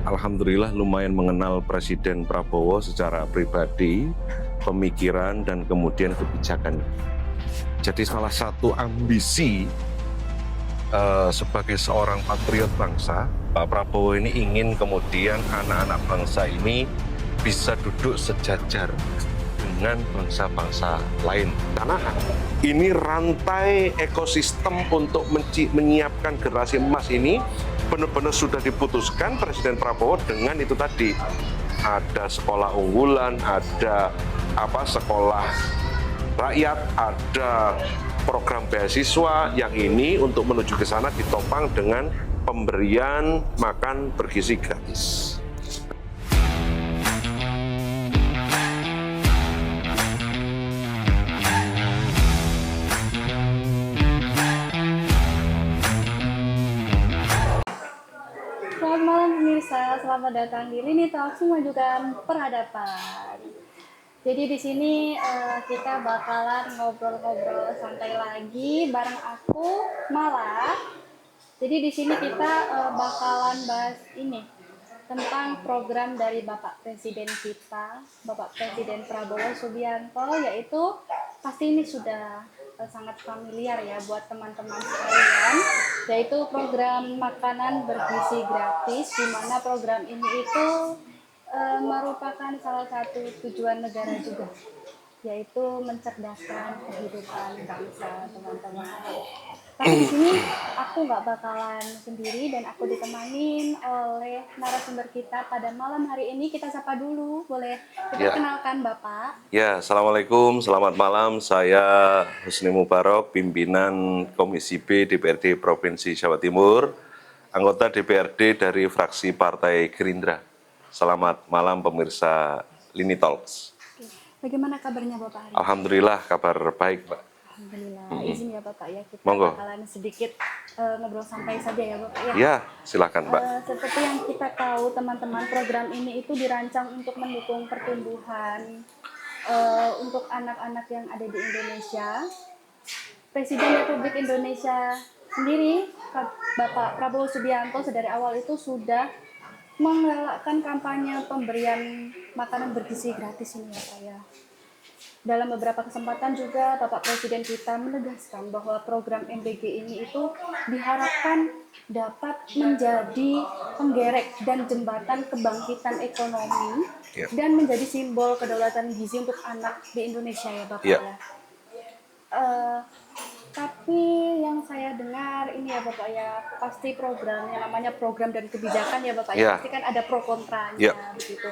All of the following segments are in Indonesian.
Alhamdulillah lumayan mengenal Presiden Prabowo secara pribadi, pemikiran dan kemudian kebijakannya. Jadi salah satu ambisi sebagai seorang patriot bangsa, Pak Prabowo ini ingin kemudian anak-anak bangsa ini bisa duduk sejajar dengan bangsa-bangsa lain. Karena ini rantai ekosistem untuk menyiapkan generasi emas ini benar-benar sudah diputuskan Presiden Prabowo dengan itu tadi. Ada sekolah unggulan, ada sekolah rakyat, ada program beasiswa yang ini untuk menuju ke sana ditopang dengan pemberian makan bergizi gratis. Selamat malam pemirsa, selamat datang di Lini Talks memajukan peradaban. Jadi di sini kita bakalan ngobrol-ngobrol santai lagi bareng aku Mala. Jadi di sini kita bakalan bahas ini tentang program dari Bapak Presiden kita, Bapak Presiden Prabowo Subianto, yaitu pasti ini sudah sangat familiar ya buat teman-teman sekalian, yaitu program makanan bergizi gratis, di mana program ini itu merupakan salah satu tujuan negara juga, yaitu mencerdaskan kehidupan bangsa, teman-teman. Tapi di sini aku nggak bakalan sendiri dan aku ditemani oleh narasumber kita pada malam hari ini. Kita sapa dulu, boleh kita kenalkan Bapak? Ya, Assalamualaikum, selamat malam. Saya Husni Mubarok, pimpinan Komisi B DPRD Provinsi Jawa Timur, anggota DPRD dari fraksi Partai Gerindra. Selamat malam pemirsa Lini Talks. Bagaimana kabarnya Bapak hari ini? Alhamdulillah kabar baik, Pak. Alhamdulillah. Izin ya Bapak ya, kita Monggo. bakalan sedikit ngobrol santai saja ya Bapak ya. Ya, silakan Pak. Seperti yang kita tahu teman-teman, program ini itu dirancang untuk mendukung pertumbuhan untuk anak-anak yang ada di Indonesia. Presiden Republik Indonesia sendiri, Bapak Prabowo Subianto, dari awal itu sudah menggalakkan kampanye pemberian makanan bergizi gratis ini ya Pak ya. Dalam beberapa kesempatan juga Bapak Presiden kita menegaskan bahwa program MBG ini itu diharapkan dapat menjadi penggerek dan jembatan kebangkitan ekonomi dan menjadi simbol kedaulatan gizi untuk anak di Indonesia ya Bapak ya. Tapi yang saya dengar ini ya Bapak ya, pasti programnya namanya program dan kebijakan ya Bapak ya, pasti kan ada pro kontranya begitu.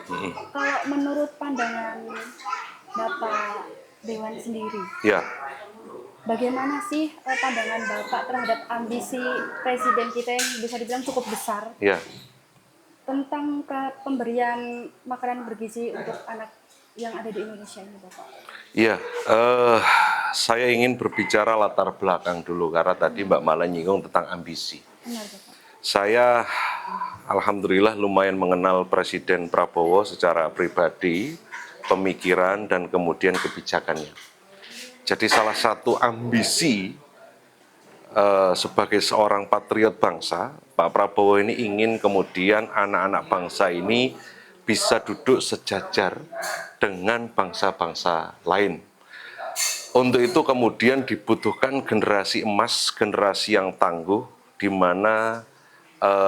Kalau menurut pandangan Bapak Dewan sendiri, bagaimana sih pandangan Bapak terhadap ambisi Presiden kita yang bisa dibilang cukup besar tentang pemberian makanan bergizi untuk anak yang ada di Indonesia ini Bapak? Iya, saya ingin berbicara latar belakang dulu karena tadi Mbak Mala nyinggung tentang ambisi. Benar, Bapak. Saya alhamdulillah lumayan mengenal Presiden Prabowo secara pribadi, pemikiran dan kemudian kebijakannya. Jadi salah satu ambisi sebagai seorang patriot bangsa, Pak Prabowo ini ingin kemudian anak-anak bangsa ini bisa duduk sejajar dengan bangsa-bangsa lain. Untuk itu kemudian dibutuhkan generasi emas, generasi yang tangguh, di mana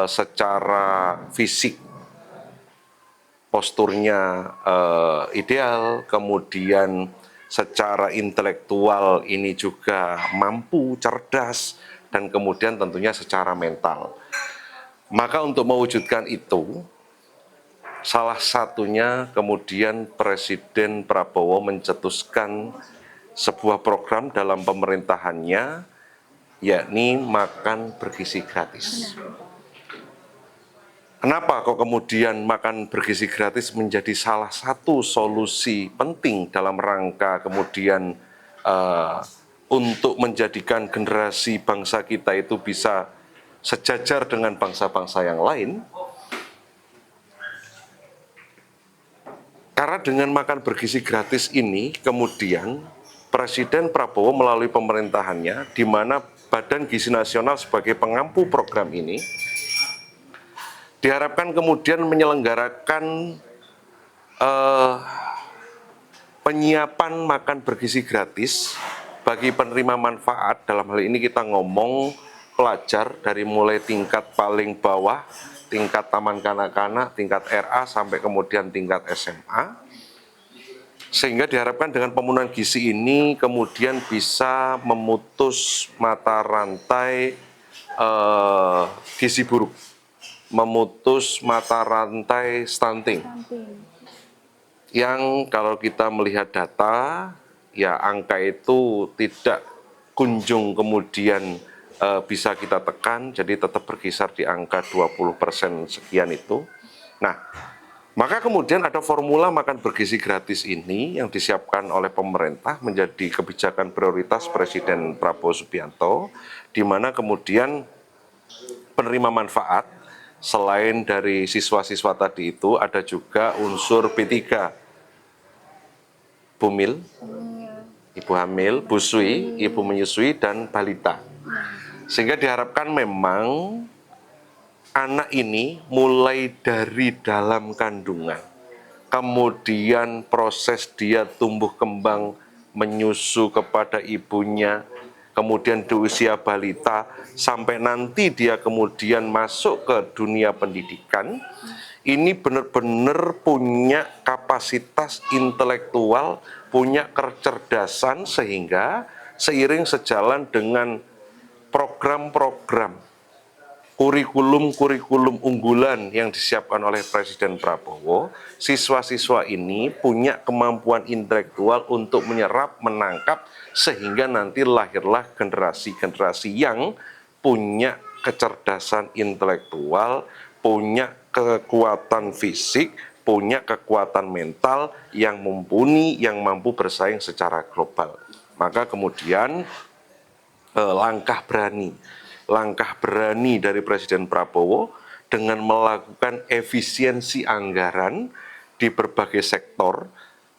secara fisik posturnya ideal, kemudian secara intelektual ini juga mampu, cerdas, dan kemudian tentunya secara mental. Maka untuk mewujudkan itu, salah satunya kemudian Presiden Prabowo mencetuskan sebuah program dalam pemerintahannya, yakni makan bergizi gratis. Kenapa kok kemudian makan bergizi gratis menjadi salah satu solusi penting dalam rangka kemudian untuk menjadikan generasi bangsa kita itu bisa sejajar dengan bangsa-bangsa yang lain? Karena dengan makan bergizi gratis ini kemudian Presiden Prabowo melalui pemerintahannya, di mana Badan Gizi Nasional sebagai pengampu program ini Diharapkan kemudian menyelenggarakan penyiapan makan bergizi gratis bagi penerima manfaat. Dalam hal ini kita ngomong pelajar dari mulai tingkat paling bawah, tingkat taman kanak-kanak, tingkat RA sampai kemudian tingkat SMA. Sehingga diharapkan dengan pemenuhan gizi ini kemudian bisa memutus mata rantai gizi buruk, memutus mata rantai stunting. Yang kalau kita melihat data, ya angka itu tidak kunjung kemudian bisa kita tekan, jadi tetap berkisar di angka 20% sekian itu. Nah, maka kemudian ada formula makan bergizi gratis ini yang disiapkan oleh pemerintah menjadi kebijakan prioritas Presiden Prabowo Subianto, di mana kemudian penerima manfaat selain dari siswa-siswa tadi itu ada juga unsur B3, bumil, ibu hamil, busui, ibu menyusui, dan balita. Sehingga diharapkan memang anak ini mulai dari dalam kandungan, kemudian proses dia tumbuh kembang menyusu kepada ibunya, kemudian di usia balita, sampai nanti dia kemudian masuk ke dunia pendidikan, ini benar-benar punya kapasitas intelektual, punya kecerdasan, sehingga seiring sejalan dengan program-program kurikulum unggulan yang disiapkan oleh Presiden Prabowo, siswa-siswa ini punya kemampuan intelektual untuk menyerap, menangkap, sehingga nanti lahirlah generasi-generasi yang punya kecerdasan intelektual, punya kekuatan fisik, punya kekuatan mental yang mumpuni, yang mampu bersaing secara global. Maka kemudian langkah berani dari Presiden Prabowo dengan melakukan efisiensi anggaran di berbagai sektor,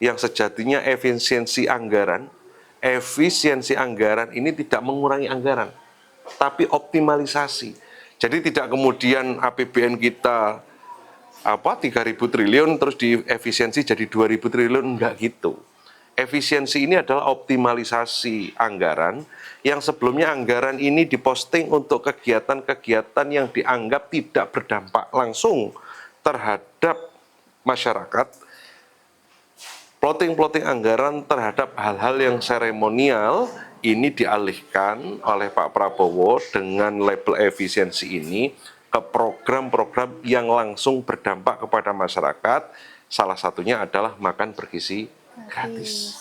yang sejatinya efisiensi anggaran ini tidak mengurangi anggaran, tapi optimalisasi. Jadi tidak kemudian APBN kita 3.000 triliun terus diefisiensi jadi 2.000 triliun, enggak gitu. Efisiensi ini adalah optimalisasi anggaran yang sebelumnya anggaran ini diposting untuk kegiatan-kegiatan yang dianggap tidak berdampak langsung terhadap masyarakat. Plotting anggaran terhadap hal-hal yang seremonial ini dialihkan oleh Pak Prabowo dengan label efisiensi ini ke program-program yang langsung berdampak kepada masyarakat. Salah satunya adalah makan bergizi gratis.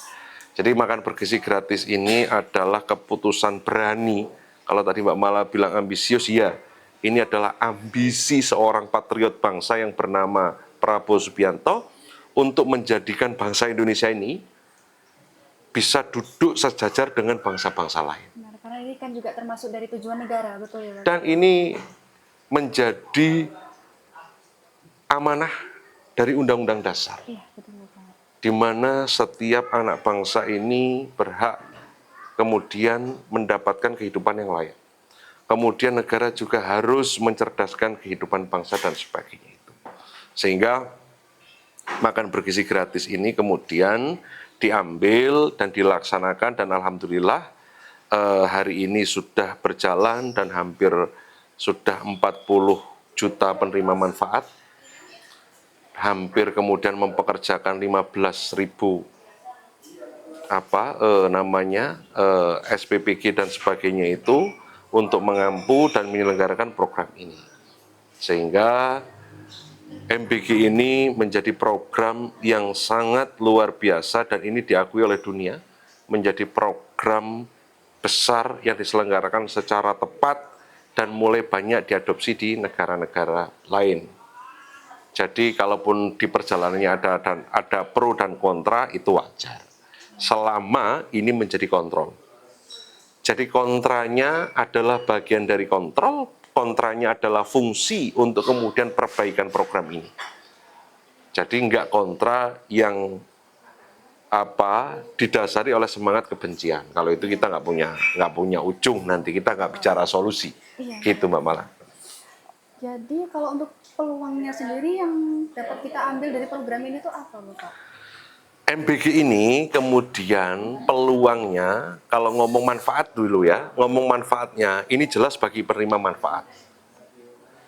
Jadi makan bergizi gratis ini adalah keputusan berani. Kalau tadi Mbak Mala bilang ambisius, ya, ini adalah ambisi seorang patriot bangsa yang bernama Prabowo Subianto untuk menjadikan bangsa Indonesia ini bisa duduk sejajar dengan bangsa-bangsa lain. Benar, karena ini kan juga termasuk dari tujuan negara, betul ya Pak? Dan ini menjadi amanah dari Undang-Undang Dasar. Iya, betul Pak. Di mana setiap anak bangsa ini berhak kemudian mendapatkan kehidupan yang layak. Kemudian negara juga harus mencerdaskan kehidupan bangsa dan sebagainya itu. Sehingga makan bergizi gratis ini kemudian diambil dan dilaksanakan, dan alhamdulillah hari ini sudah berjalan dan hampir sudah 40 juta penerima manfaat. Hampir kemudian mempekerjakan 15.000 SPPG dan sebagainya itu untuk mengampu dan menyelenggarakan program ini. Sehingga MBG ini menjadi program yang sangat luar biasa dan ini diakui oleh dunia menjadi program besar yang diselenggarakan secara tepat dan mulai banyak diadopsi di negara-negara lain. Jadi kalaupun di perjalanannya ada pro dan kontra, itu wajar. Selama ini menjadi kontrol. Jadi kontranya adalah bagian dari kontrol, kontranya adalah fungsi untuk kemudian perbaikan program ini. Jadi enggak kontra yang didasari oleh semangat kebencian. Kalau itu kita nggak punya ujung, nanti kita nggak bicara solusi. Iya. Gitu Mbak Mala. Jadi kalau untuk peluangnya sendiri yang dapat kita ambil dari program ini tuh apa, Bapak? MBG ini kemudian peluangnya, kalau ngomong manfaat dulu ya, ngomong manfaatnya, ini jelas bagi penerima manfaat.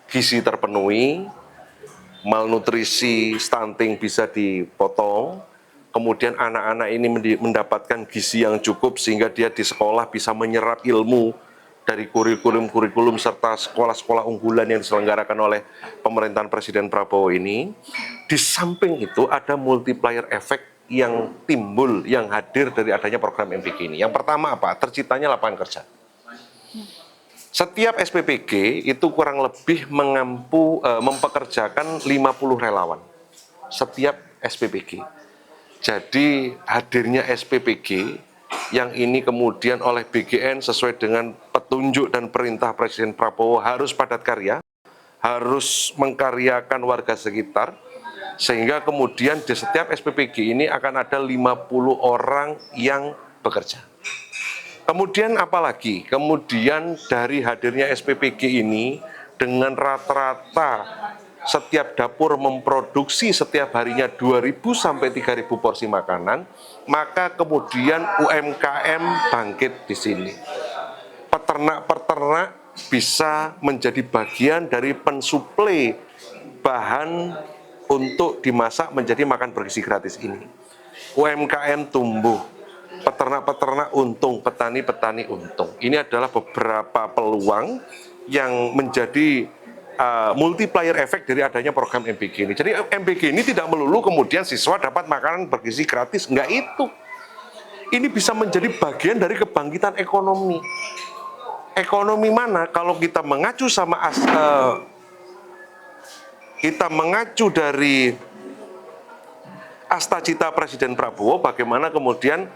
Gizi terpenuhi, malnutrisi, stunting bisa dipotong, kemudian anak-anak ini mendapatkan gizi yang cukup sehingga dia di sekolah bisa menyerap ilmu dari kurikulum-kurikulum serta sekolah-sekolah unggulan yang diselenggarakan oleh pemerintahan Presiden Prabowo ini. Di samping itu ada multiplier effect yang timbul, yang hadir dari adanya program MBG ini. Yang pertama apa? Terciptanya lapangan kerja. Setiap SPPG itu kurang lebih mempekerjakan 50 relawan. Setiap SPPG. Jadi hadirnya SPPG yang ini kemudian oleh BGN sesuai dengan petunjuk dan perintah Presiden Prabowo harus padat karya, harus mengkaryakan warga sekitar, sehingga kemudian di setiap SPPG ini akan ada 50 orang yang bekerja. Kemudian apalagi? Kemudian dari hadirnya SPPG ini dengan rata-rata setiap dapur memproduksi setiap harinya 2.000 sampai 3.000 porsi makanan, maka kemudian UMKM bangkit di sini. Peternak-peternak bisa menjadi bagian dari pensuplai bahan untuk dimasak menjadi makan bergizi gratis ini. UMKM tumbuh, peternak-peternak untung, petani-petani untung. Ini adalah beberapa peluang yang menjadi multiplier efek dari adanya program MBG ini. Jadi MBG ini tidak melulu kemudian siswa dapat makanan bergizi gratis, enggak itu. Ini bisa menjadi bagian dari kebangkitan ekonomi. Ekonomi mana? Kalau kita mengacu sama kita mengacu dari Astacita Presiden Prabowo, bagaimana kemudian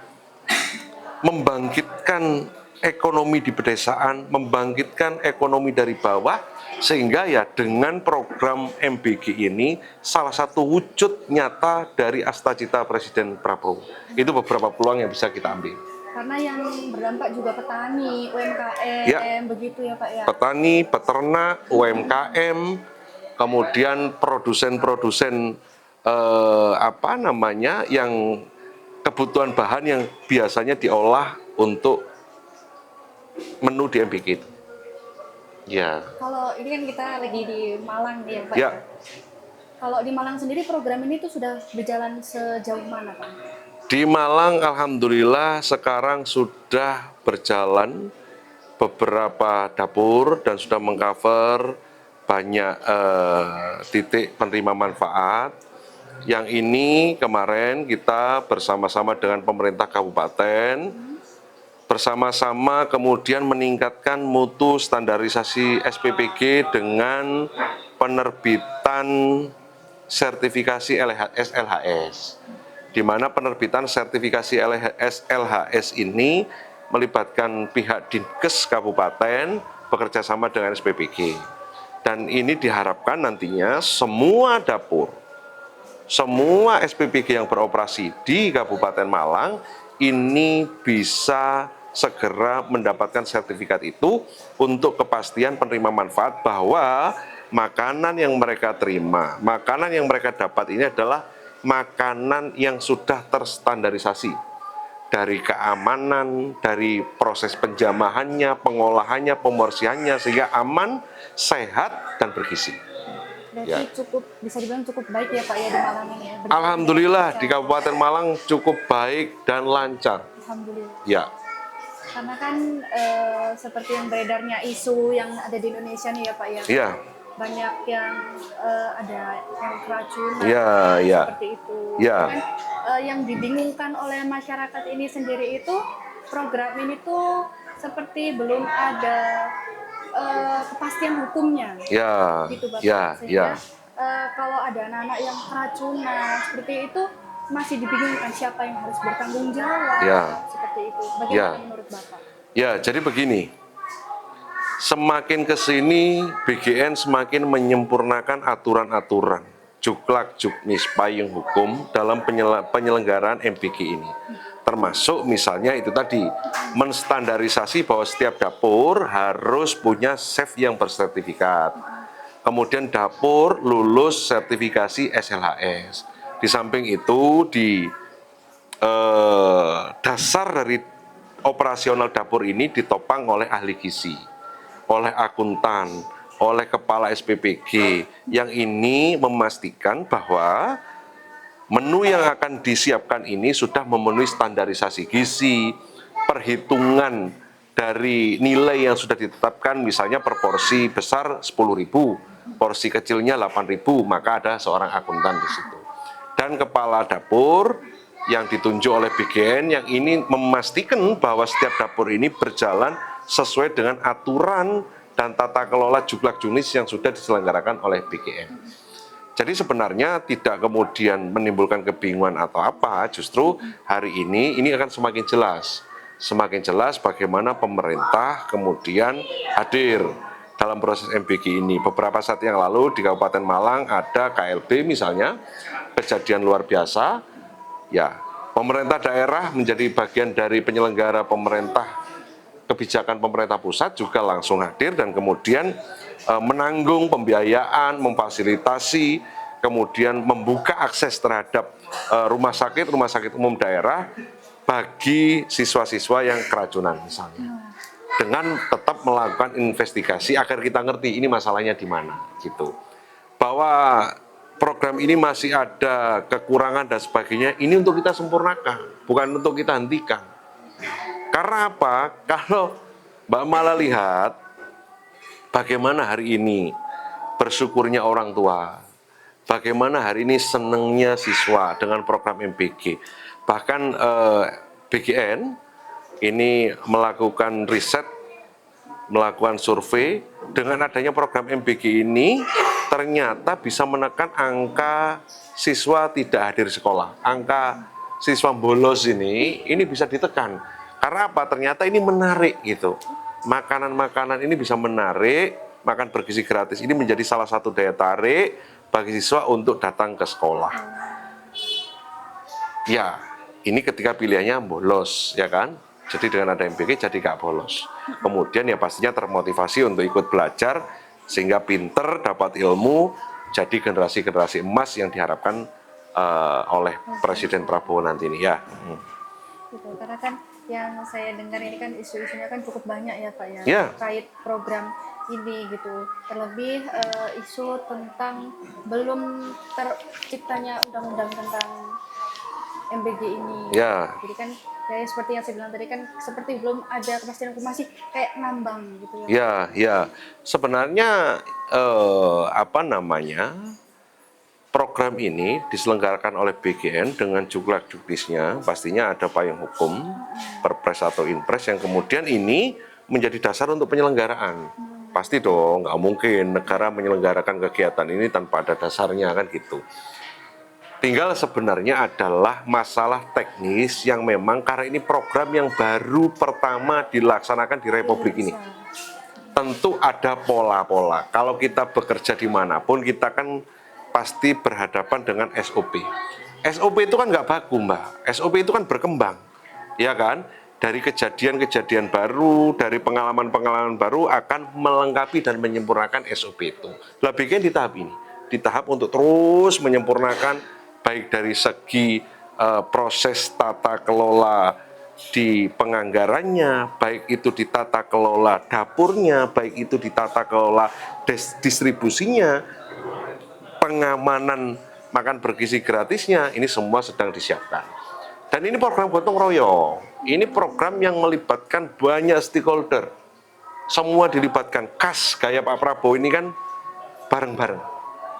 membangkitkan ekonomi di pedesaan, membangkitkan ekonomi dari bawah, sehingga ya dengan program MBG ini salah satu wujud nyata dari Astacita Presiden Prabowo. Itu beberapa peluang yang bisa kita ambil. Karena yang berdampak juga petani, UMKM, Ya. begitu ya Pak ya? Petani, peternak, UMKM, kemudian produsen-produsen yang kebutuhan bahan yang biasanya diolah untuk menu di MBG itu. Ya. Kalau ini kan kita lagi di Malang nih ya Pak Ya. ya? Kalau di Malang sendiri program ini tuh sudah berjalan sejauh mana Pak? Di Malang alhamdulillah sekarang sudah berjalan beberapa dapur dan sudah mengcover banyak titik penerima manfaat. Yang ini kemarin kita bersama-sama dengan pemerintah kabupaten bersama-sama kemudian meningkatkan mutu standarisasi SPPG dengan penerbitan sertifikasi LHS, di mana penerbitan sertifikasi LHS ini melibatkan pihak Dinkes Kabupaten bekerja sama dengan SPPG. Dan ini diharapkan nantinya semua dapur, semua SPPG yang beroperasi di Kabupaten Malang ini bisa segera mendapatkan sertifikat itu untuk kepastian penerima manfaat bahwa makanan yang mereka terima, makanan yang mereka dapat ini adalah makanan yang sudah terstandarisasi dari keamanan, dari proses penjamahannya, pengolahannya, pembersihannya sehingga aman, sehat, dan bergizi. Berarti Ya. bisa dibilang cukup baik ya Pak ya di Malang ini ya? Alhamdulillah di Kabupaten Malang cukup baik dan lancar. Alhamdulillah. Ya. Karena kan seperti yang beredarnya isu yang ada di Indonesia nih ya Pak ya? Iya. Banyak yang ada yang keracunan Ya. seperti itu. Ya. Kan, yang dibingungkan oleh masyarakat ini sendiri itu program ini tuh seperti belum ada kepastian hukumnya. Ya. Gitu Bapak. Ya. Sehingga kalau ada anak-anak yang keracunan seperti itu masih dibingungkan siapa yang harus bertanggung jawab. Ya. Seperti itu. Bagaimana Ya. menurut Bapak? Ya, jadi begini. Semakin ke sini BGN semakin menyempurnakan aturan-aturan juklak juknis payung hukum dalam penyelenggaraan MBG ini. Termasuk misalnya itu tadi menstandarisasi bahwa setiap dapur harus punya chef yang bersertifikat. kemudian dapur lulus sertifikasi SLHS. Di samping itu di dasar dari operasional dapur ini ditopang oleh ahli gizi, oleh akuntan, oleh kepala SPPG, yang ini memastikan bahwa menu yang akan disiapkan ini sudah memenuhi standarisasi gizi, perhitungan dari nilai yang sudah ditetapkan, misalnya per porsi besar 10.000, porsi kecilnya 8.000, maka ada seorang akuntan di situ. Dan kepala dapur yang ditunjuk oleh BGN yang ini memastikan bahwa setiap dapur ini berjalan sesuai dengan aturan dan tata kelola juklak-junis yang sudah diselenggarakan oleh BGN. Jadi sebenarnya tidak kemudian menimbulkan kebingungan atau apa, justru hari ini akan semakin jelas bagaimana pemerintah kemudian hadir dalam proses MBG ini. Beberapa saat yang lalu di Kabupaten Malang ada KLB misalnya, kejadian luar biasa, ya pemerintah daerah menjadi bagian dari penyelenggara pemerintah, kebijakan pemerintah pusat juga langsung hadir dan kemudian menanggung pembiayaan, memfasilitasi, kemudian membuka akses terhadap rumah sakit umum daerah bagi siswa-siswa yang keracunan misalnya. Dengan tetap melakukan investigasi agar kita ngerti ini masalahnya di mana gitu. Bahwa program ini masih ada kekurangan dan sebagainya, ini untuk kita sempurnakan, bukan untuk kita hentikan. Karena apa? Kalau Mbak Mala lihat bagaimana hari ini bersyukurnya orang tua, bagaimana hari ini senangnya siswa dengan program MBG. Bahkan BGN ini melakukan riset, melakukan survei, dengan adanya program MBG ini ternyata bisa menekan angka siswa tidak hadir sekolah. Angka siswa bolos ini bisa ditekan. Karena apa? Ternyata ini menarik gitu. Makanan-makanan ini bisa menarik, makan bergizi gratis ini menjadi salah satu daya tarik bagi siswa untuk datang ke sekolah. Ya, ini ketika pilihannya bolos, ya kan? Jadi dengan ada MBG jadi gak bolos. Kemudian ya pastinya termotivasi untuk ikut belajar sehingga pinter, dapat ilmu, jadi generasi-generasi emas yang diharapkan oleh Presiden Prabowo nanti ini ya. Gitu, karena kan yang saya dengar ini kan isu-isunya kan cukup banyak ya Pak ya, terkait program ini gitu. Terlebih isu tentang belum terciptanya undang-undang tentang MBG ini. Jadi kan kayak seperti yang saya bilang tadi kan seperti belum ada kepastian hukum, masih kayak ngambang gitu ya. Ya. Sebenarnya program ini diselenggarakan oleh BGN dengan juklak-juknisnya, pastinya ada payung hukum, perpres atau inpres yang kemudian ini menjadi dasar untuk penyelenggaraan. Pasti dong, nggak mungkin negara menyelenggarakan kegiatan ini tanpa ada dasarnya kan gitu. Tinggal sebenarnya adalah masalah teknis yang memang karena ini program yang baru pertama dilaksanakan di Republik ini. Tentu ada pola-pola. Kalau kita bekerja dimanapun, kita kan pasti berhadapan dengan SOP. SOP itu kan nggak baku, Mbak. SOP itu kan berkembang, ya kan? Dari kejadian-kejadian baru, dari pengalaman-pengalaman baru akan melengkapi dan menyempurnakan SOP itu. Lah bikin di tahap ini, di tahap untuk terus menyempurnakan baik dari segi proses tata kelola di penganggarannya, baik itu di tata kelola dapurnya, baik itu di tata kelola distribusinya, pengamanan makan bergizi gratisnya, ini semua sedang disiapkan. Dan ini program gotong royong, ini program yang melibatkan banyak stakeholder, semua dilibatkan. Khas gaya Pak Prabowo ini kan bareng-bareng.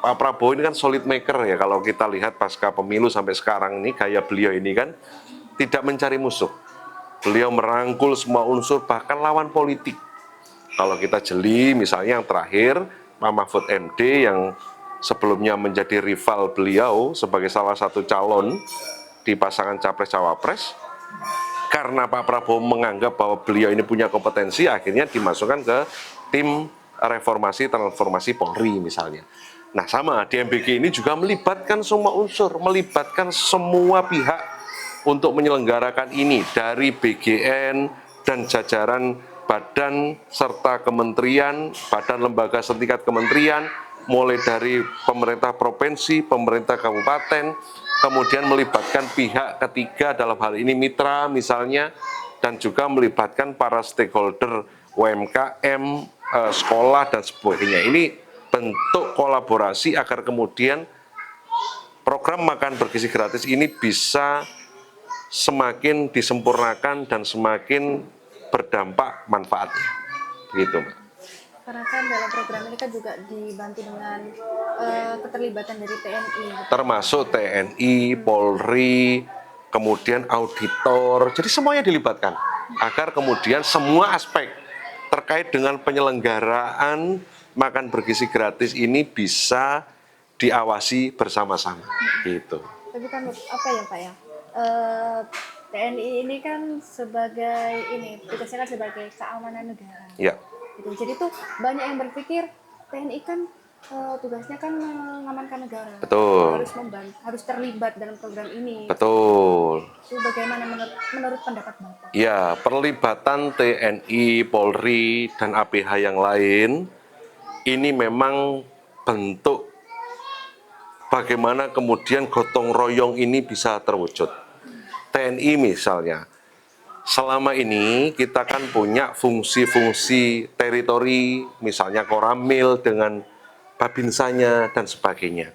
Pak Prabowo ini kan solid maker ya, kalau kita lihat pasca pemilu sampai sekarang ini, gaya beliau ini kan tidak mencari musuh. Beliau merangkul semua unsur, bahkan lawan politik. Kalau kita jeli, misalnya yang terakhir, Pak Mahfud MD yang sebelumnya menjadi rival beliau sebagai salah satu calon di pasangan Capres-Cawapres, karena Pak Prabowo menganggap bahwa beliau ini punya kompetensi, akhirnya dimasukkan ke tim reformasi transformasi Polri misalnya. Nah sama, di MBG ini juga melibatkan semua unsur, melibatkan semua pihak untuk menyelenggarakan ini, dari BGN dan jajaran badan serta kementerian, badan lembaga setingkat kementerian, mulai dari pemerintah provinsi, pemerintah kabupaten, kemudian melibatkan pihak ketiga dalam hal ini mitra misalnya, dan juga melibatkan para stakeholder UMKM, sekolah dan sebagainya. Ini bentuk kolaborasi agar kemudian program makan bergizi gratis ini bisa semakin disempurnakan dan semakin berdampak manfaatnya. Gitu, Mbak. Karena kan dalam program ini kan juga dibantu dengan keterlibatan dari TNI. Termasuk TNI, Polri, kemudian auditor, jadi semuanya dilibatkan agar kemudian semua aspek terkait dengan penyelenggaraan makan bergizi gratis ini bisa diawasi bersama-sama, gitu. Tapi kan apa ya Pak ya? TNI ini kan sebagai tugasnya kan sebagai keamanan negara. Ya, Gitu. Jadi tuh banyak yang berpikir TNI kan tugasnya kan mengamankan negara. betul, Harus terlibat dalam program ini. betul. Itu bagaimana menurut pendapat Bapak? Ya, perlibatan TNI, Polri, dan APH yang lain ini memang bentuk bagaimana kemudian gotong royong ini bisa terwujud. TNI misalnya, selama ini kita kan punya fungsi-fungsi teritori, misalnya Koramil dengan Babinsanya dan sebagainya,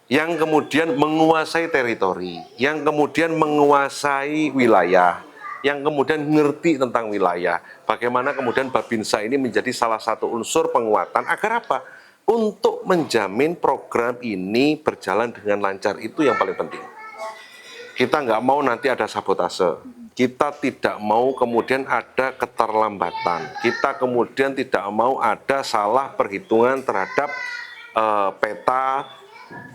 yang kemudian menguasai teritori, yang kemudian menguasai wilayah, yang kemudian ngerti tentang wilayah. Bagaimana kemudian Babinsa ini menjadi salah satu unsur penguatan agar apa? Untuk menjamin program ini berjalan dengan lancar, itu yang paling penting. Kita nggak mau nanti ada sabotase, kita tidak mau kemudian ada keterlambatan, kita kemudian tidak mau ada salah perhitungan terhadap peta,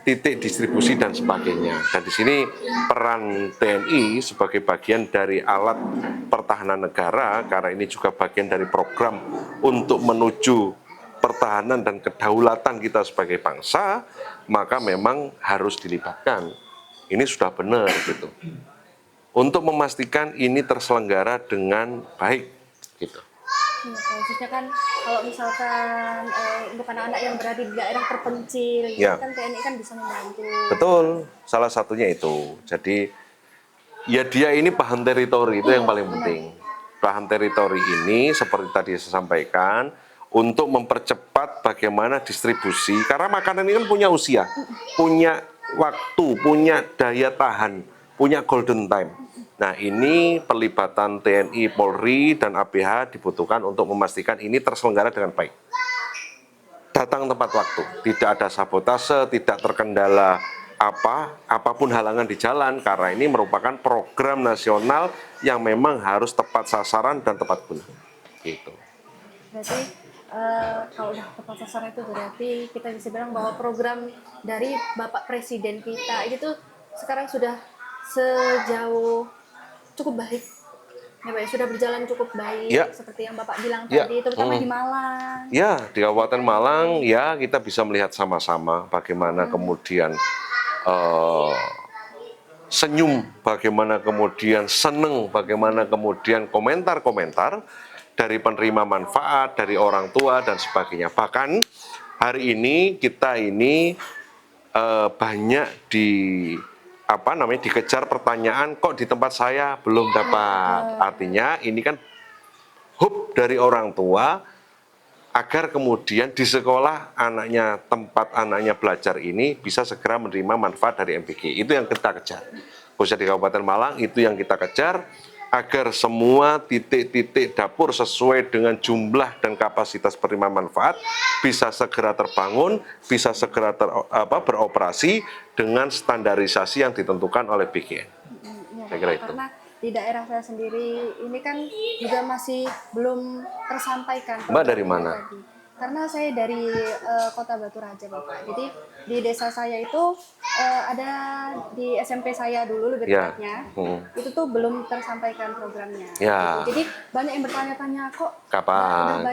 titik distribusi dan sebagainya. Dan di sini peran TNI sebagai bagian dari alat pertahanan negara, karena ini juga bagian dari program untuk menuju pertahanan dan kedaulatan kita sebagai bangsa, maka memang harus dilibatkan. Ini sudah benar gitu. Untuk memastikan ini terselenggara dengan baik gitu. Ya, khususnya kan kalau misalkan untuk anak-anak yang berada di daerah terpencil, Ya. kan TNI kan bisa membantu. Betul, salah satunya itu. Jadi ya dia ini paham teritori, itu yang paling penting. Paham teritori ini seperti tadi saya sampaikan, untuk mempercepat bagaimana distribusi, karena makanan ini kan punya usia, punya waktu, punya daya tahan, punya golden time. Nah, ini pelibatan TNI, Polri, dan APH dibutuhkan untuk memastikan ini terselenggara dengan baik. Datang tepat waktu, tidak ada sabotase, tidak terkendala apapun halangan di jalan, karena ini merupakan program nasional yang memang harus tepat sasaran dan tepat guna. Gitu. Berarti kalau udah tepat sasaran itu berarti kita bisa bilang bahwa program dari Bapak Presiden kita itu sekarang sudah sejauh cukup baik. Ya, Pak, sudah berjalan cukup baik, Ya. seperti yang Bapak bilang Ya. tadi, terutama di Malang. Ya, di Kabupaten Malang, ya kita bisa melihat sama-sama bagaimana kemudian senyum, bagaimana kemudian seneng, bagaimana kemudian komentar-komentar dari penerima manfaat, dari orang tua dan sebagainya. Bahkan hari ini kita ini banyak dikejar pertanyaan, kok di tempat saya belum dapat. Artinya ini kan hub dari orang tua agar kemudian di sekolah tempat anaknya belajar ini bisa segera menerima manfaat dari MBG. Itu yang kita kejar. Khususnya di Kabupaten Malang, itu yang kita kejar, agar semua titik-titik dapur sesuai dengan jumlah dan kapasitas penerima manfaat bisa segera terbangun, bisa segera beroperasi dengan standarisasi yang ditentukan oleh BGN. Ya, Saya kira itu. karena di daerah saya sendiri ini kan juga masih belum tersampaikan. Mbak dari mana? Tadi. Karena saya dari Kota Batu Raja, Bapak. Jadi di desa saya itu ada di SMP saya dulu lebih Ya. tepatnya, itu tuh belum tersampaikan programnya. Ya. Jadi banyak yang bertanya-tanya kok Kapan?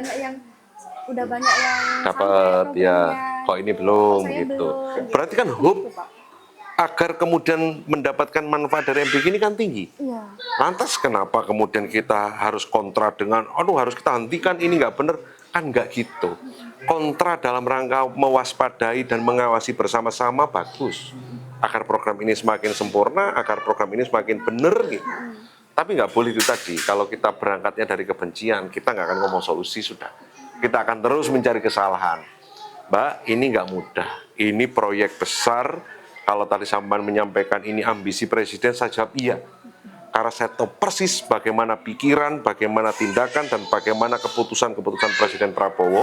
udah banyak yang Dapat sampai ya, programnya. kok ini belum Saya gitu. belum, Berarti kan hub Gitu, Pak. agar kemudian mendapatkan manfaat dari MBG ini kan tinggi. Iya. Lantas kenapa kemudian kita harus kontra dengan, aduh harus kita hentikan, ini nggak benar, kan nggak gitu. kontra dalam rangka mewaspadai dan mengawasi bersama-sama, bagus. Agar program ini semakin sempurna, agar program ini semakin benar gitu. Tapi nggak boleh itu tadi, kalau kita berangkatnya dari kebencian, kita nggak akan ngomong solusi sudah. Kita akan terus mencari kesalahan. Mbak, ini nggak mudah. Ini proyek besar. Kalau tadi sampean menyampaikan ini ambisi presiden, saya jawab iya. Karena saya tahu persis bagaimana pikiran, bagaimana tindakan, dan bagaimana keputusan-keputusan Presiden Prabowo.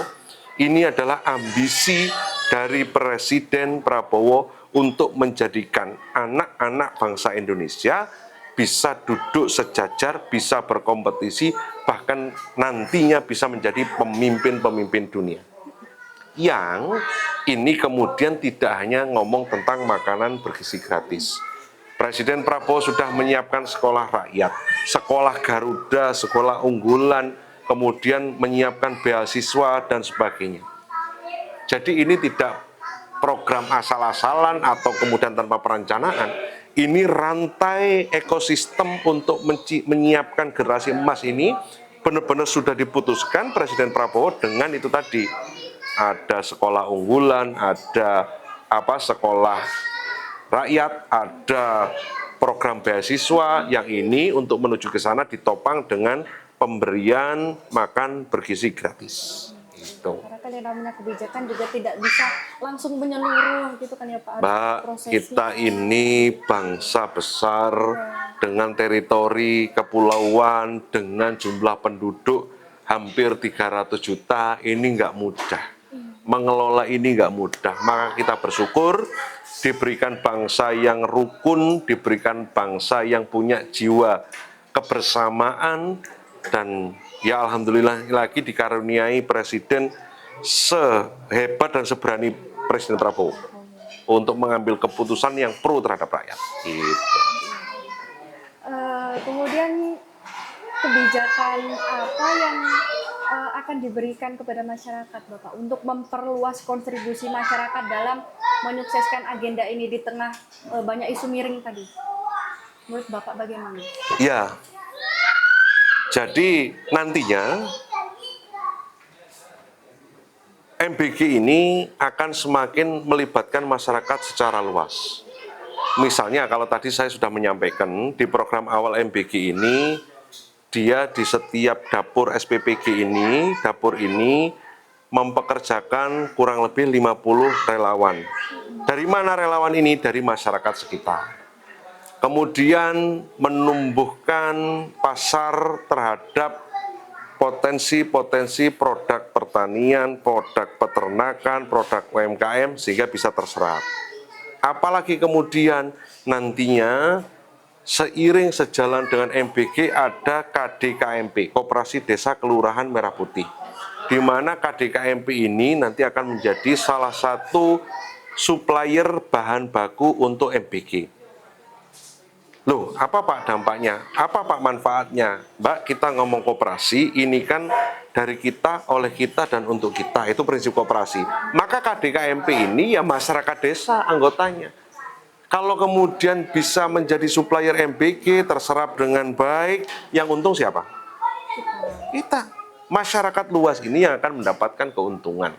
Ini adalah ambisi dari Presiden Prabowo untuk menjadikan anak-anak bangsa Indonesia bisa duduk sejajar, bisa berkompetisi, bahkan nantinya bisa menjadi pemimpin-pemimpin dunia. Yang ini kemudian tidak hanya ngomong tentang makanan bergizi gratis. Presiden Prabowo sudah menyiapkan sekolah rakyat, sekolah Garuda, sekolah unggulan, kemudian menyiapkan beasiswa dan sebagainya. Jadi ini tidak program asal-asalan atau kemudian tanpa perencanaan. Ini rantai ekosistem untuk menyiapkan generasi emas ini benar-benar sudah diputuskan Presiden Prabowo dengan itu tadi. Ada sekolah unggulan, ada sekolah rakyat, ada program beasiswa yang ini untuk menuju ke sana ditopang dengan pemberian makan bergizi gratis. Gitu. Karena kan yang namanya kebijakan juga tidak bisa langsung menyeluruh gitu kan ya Pak. Mbak, kita ini bangsa besar dengan teritori kepulauan, dengan jumlah penduduk hampir 300 juta, ini nggak mudah. Mengelola ini nggak mudah, maka kita bersyukur diberikan bangsa yang rukun, diberikan bangsa yang punya jiwa kebersamaan, dan ya alhamdulillah lagi dikaruniai presiden sehebat dan seberani Presiden Prabowo untuk mengambil keputusan yang pro terhadap rakyat. Gitu. Kemudian kebijakan apa yang akan diberikan kepada masyarakat Bapak untuk memperluas kontribusi masyarakat dalam menyukseskan agenda ini di tengah banyak isu miring tadi? Menurut Bapak bagaimana? Ya, jadi nantinya MBG ini akan semakin melibatkan masyarakat secara luas. Misalnya kalau tadi saya sudah menyampaikan di program awal MBG ini, dia di setiap dapur SPPG ini, dapur ini mempekerjakan kurang lebih 50 relawan. Dari mana relawan ini? Dari masyarakat sekitar. Kemudian menumbuhkan pasar terhadap potensi-potensi produk pertanian, produk peternakan, produk UMKM sehingga bisa terserap. Apalagi kemudian nantinya seiring sejalan dengan MBG ada KDKMP, Koperasi Desa Kelurahan Merah Putih, di mana KDKMP ini nanti akan menjadi salah satu supplier bahan baku untuk MBG. Loh, apa Pak dampaknya? Apa Pak manfaatnya? Mbak, kita ngomong koperasi, ini kan dari kita, oleh kita, dan untuk kita. Itu prinsip koperasi. Maka KDKMP ini ya masyarakat desa anggotanya. Kalau kemudian bisa menjadi supplier MBG, terserap dengan baik, yang untung siapa? Kita. Masyarakat luas ini yang akan mendapatkan keuntungan.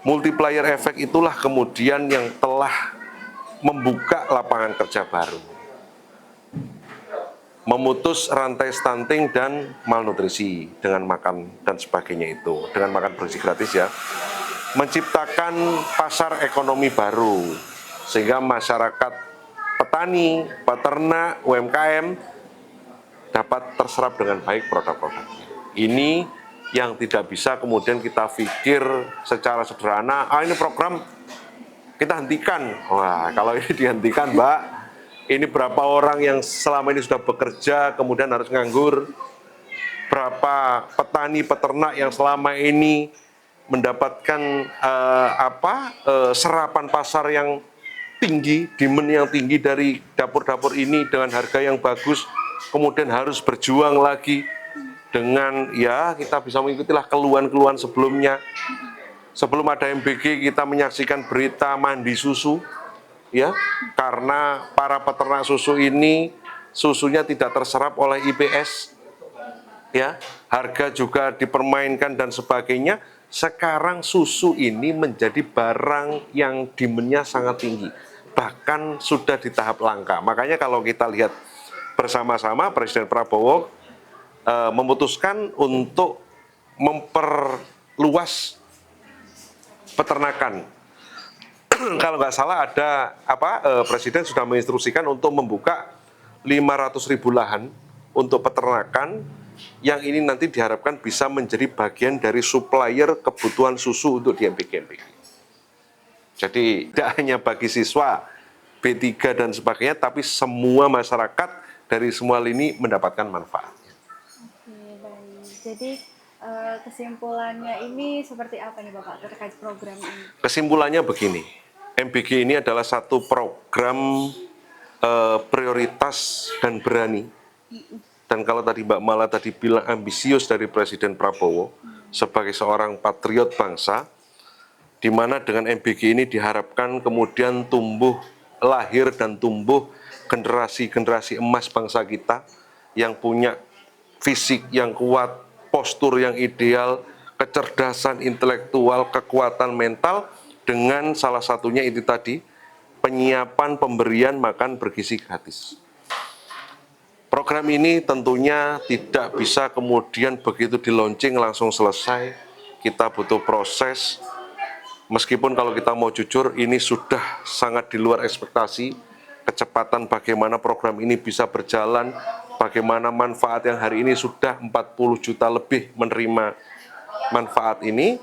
Multiplier efek itulah kemudian yang telah membuka lapangan kerja baru. Memutus rantai stunting dan malnutrisi dengan makan dan sebagainya itu, dengan makan bergizi gratis ya. Menciptakan pasar ekonomi baru, sehingga masyarakat petani, peternak, UMKM dapat terserap dengan baik produk-produknya. Ini yang tidak bisa kemudian kita pikir secara sederhana, ini program kita hentikan. Wah, kalau ini dihentikan Mbak, ini berapa orang yang selama ini sudah bekerja kemudian harus nganggur, berapa petani peternak yang selama ini mendapatkan serapan pasar yang tinggi, demand yang tinggi dari dapur-dapur ini dengan harga yang bagus, kemudian harus berjuang lagi dengan ya kita bisa mengikutilah keluhan-keluhan sebelumnya. Sebelum ada MBG kita menyaksikan berita mandi susu, ya, karena para peternak susu ini susunya tidak terserap oleh IPS, ya, harga juga dipermainkan dan sebagainya, sekarang susu ini menjadi barang yang demand-nya sangat tinggi. Bahkan sudah di tahap langka. Makanya kalau kita lihat bersama-sama Presiden Prabowo memutuskan untuk memperluas peternakan. Kalau nggak salah ada Presiden sudah menginstruksikan untuk membuka 500.000 lahan untuk peternakan yang ini nanti diharapkan bisa menjadi bagian dari supplier kebutuhan susu untuk di MPK. Jadi tidak hanya bagi siswa B3 dan sebagainya, tapi semua masyarakat dari semua lini mendapatkan manfaat. Oke, baik. Jadi kesimpulannya ini seperti apa nih Bapak terkait program ini? Kesimpulannya begini, MBG ini adalah satu program prioritas dan berani. Dan kalau tadi Mbak Mala tadi bilang ambisius dari Presiden Prabowo sebagai seorang patriot bangsa, di mana dengan MBG ini diharapkan kemudian lahir dan tumbuh generasi-generasi emas bangsa kita yang punya fisik yang kuat, postur yang ideal, kecerdasan intelektual, kekuatan mental, dengan salah satunya itu tadi, penyiapan pemberian makan bergizi gratis. Program ini tentunya tidak bisa kemudian begitu di launching langsung selesai. Kita butuh proses. Meskipun kalau kita mau jujur, ini sudah sangat di luar ekspektasi. Kecepatan bagaimana program ini bisa berjalan, bagaimana manfaat yang hari ini sudah 40 juta lebih menerima manfaat ini.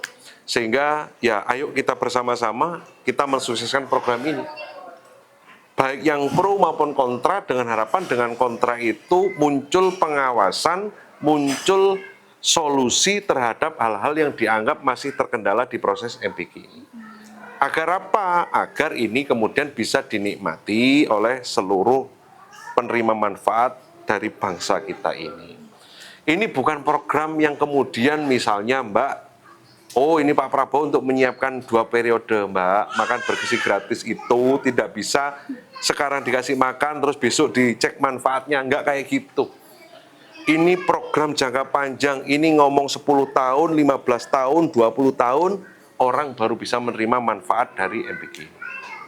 Sehingga ya ayo kita bersama-sama kita mensukseskan program ini. Baik yang pro maupun kontra, dengan harapan dengan kontra itu muncul pengawasan, muncul solusi terhadap hal-hal yang dianggap masih terkendala di proses MBG ini. Agar apa? Agar ini kemudian bisa dinikmati oleh seluruh penerima manfaat dari bangsa kita ini. Ini bukan program yang kemudian misalnya Mbak, oh ini Pak Prabowo untuk menyiapkan 2 periode Mbak, makan bergizi gratis itu tidak bisa sekarang dikasih makan terus besok dicek manfaatnya, enggak kayak gitu. Ini program jangka panjang, ini ngomong 10 tahun, 15 tahun, 20 tahun, orang baru bisa menerima manfaat dari MBG.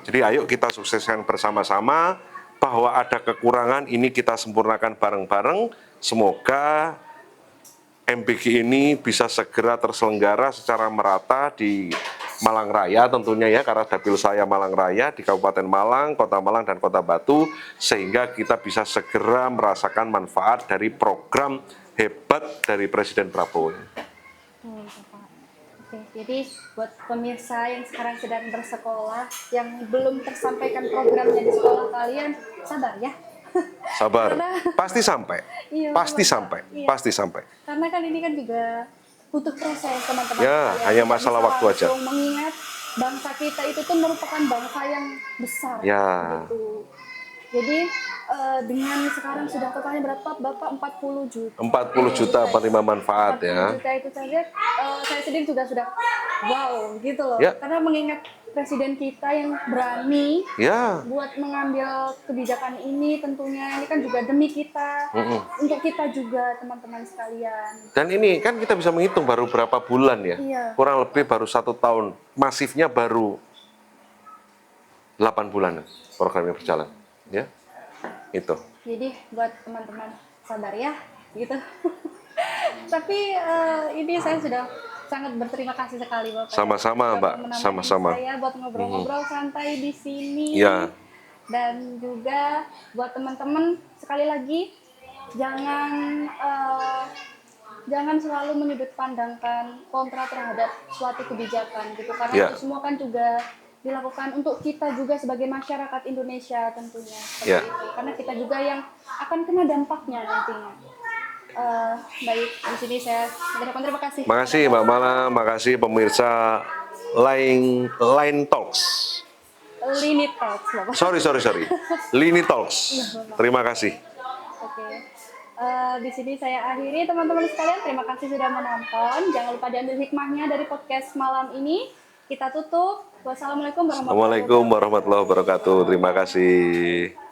Jadi ayo kita sukseskan bersama-sama, bahwa ada kekurangan ini kita sempurnakan bareng-bareng. Semoga MBG ini bisa segera terselenggara secara merata di Malang Raya tentunya ya, karena dapil saya Malang Raya di Kabupaten Malang, Kota Malang, dan Kota Batu, sehingga kita bisa segera merasakan manfaat dari program hebat dari Presiden Prabowo. Oke, jadi buat pemirsa yang sekarang sedang bersekolah, yang belum tersampaikan programnya di sekolah kalian, sabar ya. Sabar, Karena, pasti sampai, iya, pasti Bapak. sampai, Iya. pasti sampai. Karena kan ini kan juga butuh proses teman-teman. Ya, hanya masalah waktu aja. Mengingat bangsa kita itu tuh merupakan bangsa yang besar. Ya. Gitu. Jadi dengan sekarang sudah totalnya berapa Bapak? 40 juta. 40 juta penerima manfaat 40 ya. juta itu saja saya sendiri juga sudah wow gitu loh. Ya. Karena mengingat presiden kita yang berani Ya. buat mengambil kebijakan ini, tentunya ini kan juga demi kita, untuk kita juga teman-teman sekalian. Dan ini kan kita bisa menghitung baru berapa bulan ya. Iya. Kurang lebih baru 1 tahun. Masifnya baru 8 bulan programnya berjalan. Ya, itu. Jadi buat teman-teman sabar ya, gitu. Tapi ini saya sudah sangat berterima kasih sekali Bapak. Sama-sama, Mbak. Menemani Sama-sama. saya buat ngobrol-ngobrol santai di sini. Ya. Dan juga buat teman-teman sekali lagi jangan selalu menyudut pandangkan kontra terhadap suatu kebijakan gitu, karena Ya. itu semua kan juga dilakukan untuk kita juga sebagai masyarakat Indonesia tentunya seperti Ya. itu. Karena kita juga yang akan kena dampaknya nantinya. Baik, di sini saya mengucapkan terima kasih. Makasih Mbak Mala, makasih pemirsa Line Talks. Lini Talks, Bapak. Sorry. Lini Talks. Terima kasih. Oke. Di sini saya akhiri teman-teman sekalian. Terima kasih sudah menonton. Jangan lupa diambil hikmahnya dari podcast malam ini. Kita tutup. Wassalamualaikum warahmatullahi wabarakatuh. Assalamualaikum warahmatullahi wabarakatuh. Terima kasih.